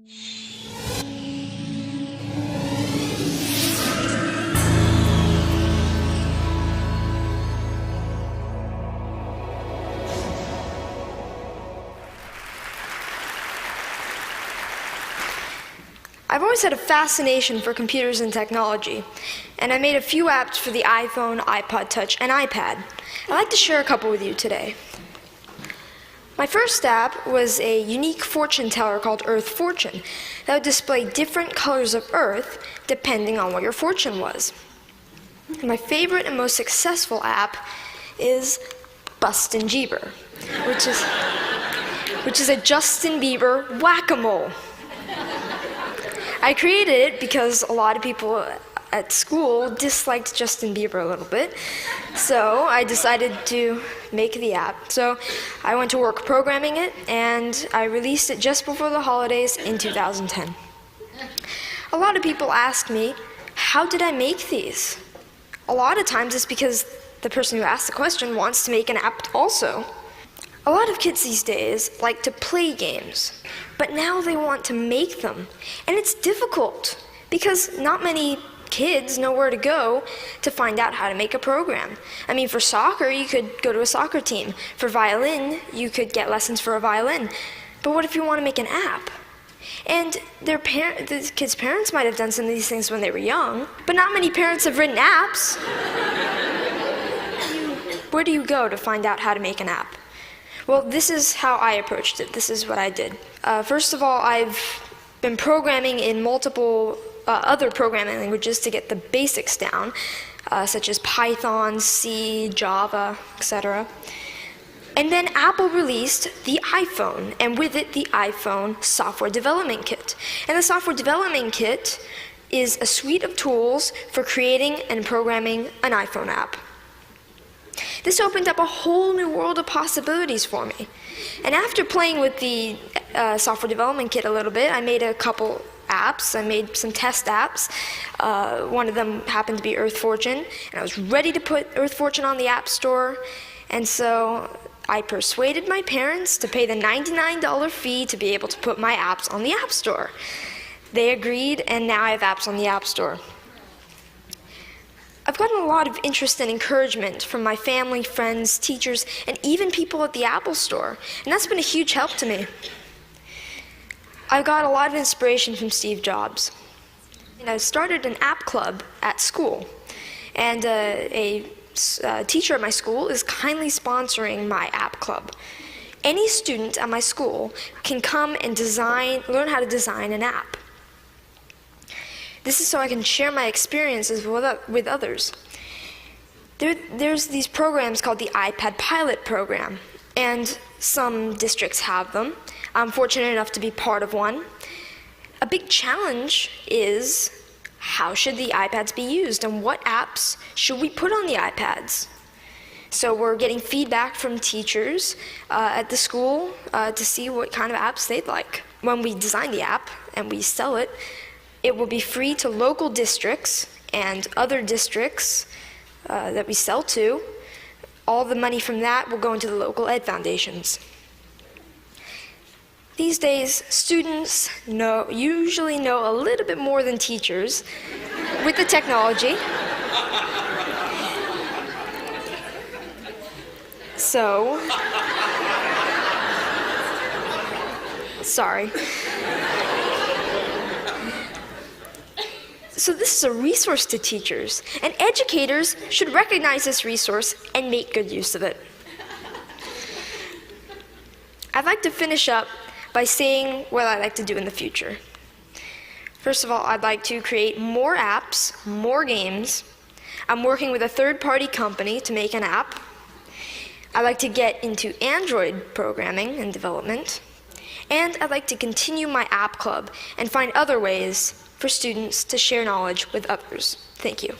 I've always had a fascination for computers and technology, and I made a few apps for the iPhone, iPod Touch, and iPad. I'd like to share a couple with you today. My first app was a unique fortune teller called Earth Fortune that would display different colors of Earth depending on what your fortune was. And my favorite and most successful app is Bustin' Jeeber, which is a Justin Bieber whack-a-mole. I created it because a lot of people at school disliked Justin Bieber a little bit, so I decided to make the app. So I went to work programming it, and I released it just before the holidays in 2010. A lot of people ask me, how did I make these? A lot of times it's because the person who asked the question wants to make an app also. A lot of kids these days like to play games, but now they want to make them. And it's difficult because not many kids know where to go to find out how to make a program. I mean, for soccer, you could go to a soccer team. For violin, you could get lessons for a violin. But what if you want to make an app? And the kids' parents might have done some of these things when they were young, but not many parents have written apps. Where do you go to find out how to make an app? Well, this is how I approached it. This is what I did. First of all, I've been programming in multiple other programming languages to get the basics down, such as Python, C, Java, etc. And then Apple released the iPhone, and with it, the iPhone Software Development Kit. And the Software Development Kit is a suite of tools for creating and programming an iPhone app. This opened up a whole new world of possibilities for me. And after playing with the Software Development Kit a little bit, I made a couple apps. I made some test apps. One of them happened to be Earth Fortune, and I was ready to put Earth Fortune on the App Store. And so I persuaded my parents to pay the $99 fee to be able to put my apps on the App Store. They agreed, and now I have apps on the App Store. I've gotten a lot of interest and encouragement from my family, friends, teachers, and even people at the Apple Store, and that's been a huge help to me. I got a lot of inspiration from Steve Jobs. And I started an app club at school, and a teacher at my school is kindly sponsoring my app club. Any student at my school can come and learn how to design an app. This is so I can share my experiences with others. There's these programs called the iPad Pilot Program, and some districts have them. I'm fortunate enough to be part of one. A big challenge is, how should the iPads be used, and what apps should we put on the iPads? So we're getting feedback from teachers at the school to see what kind of apps they'd like. When we design the app and we sell it, it will be free to local districts and other districts that we sell to. All the money from that will go into the local ed foundations. These days, students usually know a little bit more than teachers with the technology. So, sorry. So this is a resource to teachers, and educators should recognize this resource and make good use of it. I'd like to finish up by saying what I'd like to do in the future. First of all, I'd like to create more apps, more games. I'm working with a third-party company to make an app. I'd like to get into Android programming and development. And I'd like to continue my app club and find other ways for students to share knowledge with others. Thank you.